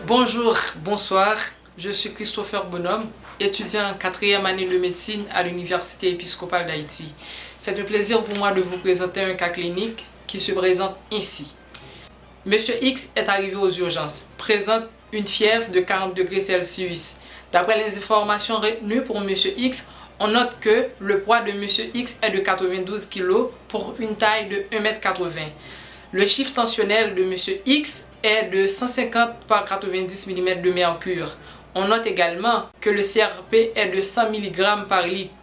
Bonjour, bonsoir, je suis Christopher Bonhomme, étudiant en 4e année de médecine à l'Université épiscopale d'Haïti. C'est un plaisir pour moi de vous présenter un cas clinique qui se présente ainsi. Monsieur X est arrivé aux urgences, présente une fièvre de 40 degrés Celsius. D'après les informations retenues pour Monsieur X, on note que le poids de Monsieur X est de 92 kg pour une taille de 1,80 m. Le chiffre tensionnel de Monsieur X est de 150 par 90 mm de mercure. On note également que le CRP est de 100 mg par litre.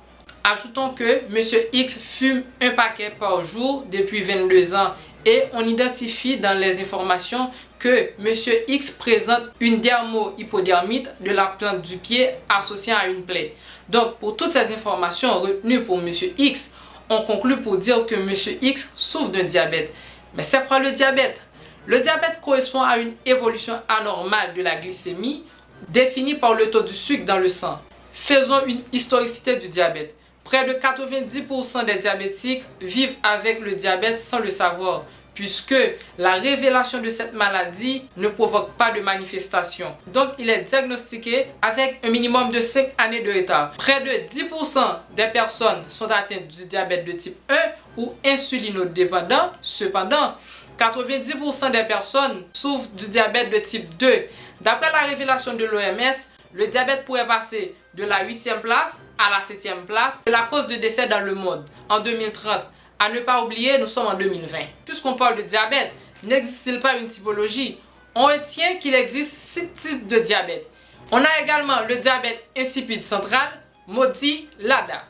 Ajoutons que Monsieur X fume un paquet par jour depuis 22 ans et on identifie dans les informations que Monsieur X présente une dermohypodermite de la plante du pied associée à une plaie. Donc pour toutes ces informations retenues pour Monsieur X, on conclut pour dire que Monsieur X souffre d'un diabète. Mais c'est quoi le diabète? Le diabète correspond à une évolution anormale de la glycémie définie par le taux du sucre dans le sang. Faisons une historicité du diabète. Près de 90% des diabétiques vivent avec le diabète sans le savoir, puisque la révélation de cette maladie ne provoque pas de manifestation. Donc, il est diagnostiqué avec un minimum de 5 années de retard. Près de 10% des personnes sont atteintes du diabète de type 1 ou insulinodépendant. Cependant, 90% des personnes souffrent du diabète de type 2. D'après la révélation de l'OMS, le diabète pourrait passer de la 8e place à la 7e place de la cause de décès dans le monde en 2030. À ne pas oublier, nous sommes en 2020. Puisqu'on parle de diabète, n'existe-t-il pas une typologie? On retient qu'il existe 6 types de diabète. On a également le diabète insipide central, maudit LADA.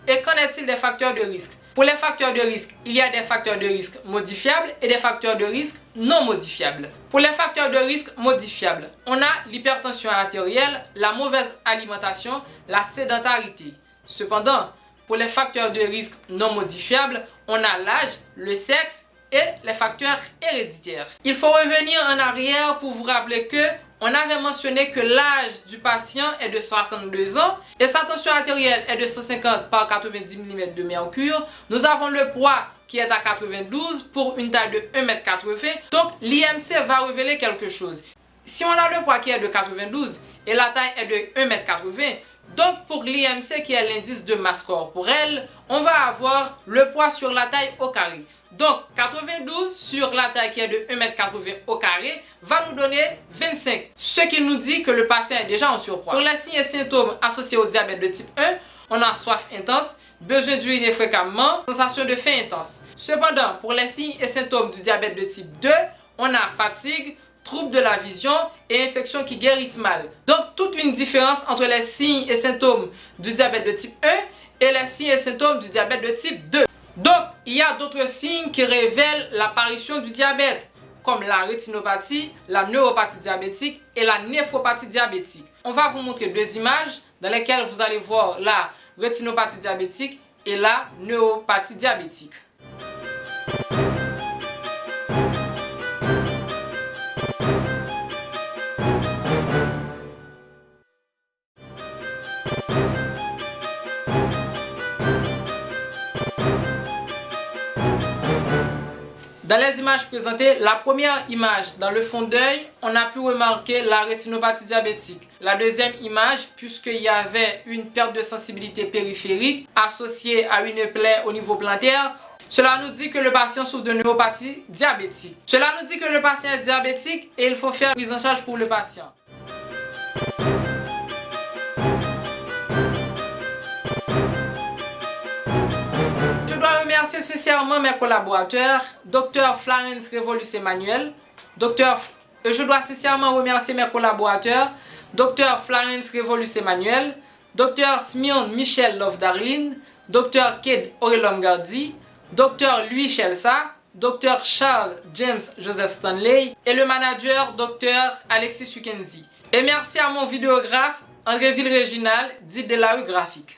Et qu'en est-il des facteurs de risque? Pour les facteurs de risque, il y a des facteurs de risque modifiables et des facteurs de risque non modifiables. Pour les facteurs de risque modifiables, on a l'hypertension artérielle, la mauvaise alimentation, la sédentarité. Cependant, pour les facteurs de risque non modifiables, on a l'âge, le sexe et les facteurs héréditaires. Il faut revenir en arrière pour vous rappeler que on avait mentionné que l'âge du patient est de 62 ans et sa tension artérielle est de 150 par 90 mm de mercure. Nous avons le poids qui est à 92 pour une taille de 1,80 m. Donc l'IMC va révéler quelque chose. Si on a le poids qui est de 92 et la taille est de 1,80 m, donc pour l'IMC qui est l'indice de masse corporelle, on va avoir le poids sur la taille au carré. Donc 92 sur la taille qui est de 1,80 m au carré va nous donner 25. Ce qui nous dit que le patient est déjà en surpoids. Pour les signes et symptômes associés au diabète de type 1, on a soif intense, besoin d'uriner fréquemment, sensation de faim intense. Cependant, pour les signes et symptômes du diabète de type 2, on a fatigue, troubles de la vision et infections qui guérissent mal. Donc, toute une différence entre les signes et symptômes du diabète de type 1 et les signes et symptômes du diabète de type 2. Donc, il y a d'autres signes qui révèlent l'apparition du diabète, comme la rétinopathie, la neuropathie diabétique et la néphropathie diabétique. On va vous montrer 2 images dans lesquelles vous allez voir la rétinopathie diabétique et la neuropathie diabétique. Dans les images présentées, la première image dans le fond d'œil, on a pu remarquer la rétinopathie diabétique. La deuxième image, puisqu'il y avait une perte de sensibilité périphérique associée à une plaie au niveau plantaire, cela nous dit que le patient souffre de neuropathie diabétique. Cela nous dit que le patient est diabétique et il faut faire une prise en charge pour le patient. Je remercie sincèrement mes collaborateurs, Dr Florence Revolus Emmanuel. Je dois sincèrement remercier mes collaborateurs, Dr Florence Revolus Emmanuel, Dr Smion Michel Love Darlene, Dr Ked Orelom Gardi, Dr Louis Chelsa, Dr Charles James Joseph Stanley et le manager Dr Alexis Sukenzi. Et merci à mon vidéographe André Ville Réginal, dit de la rue graphique.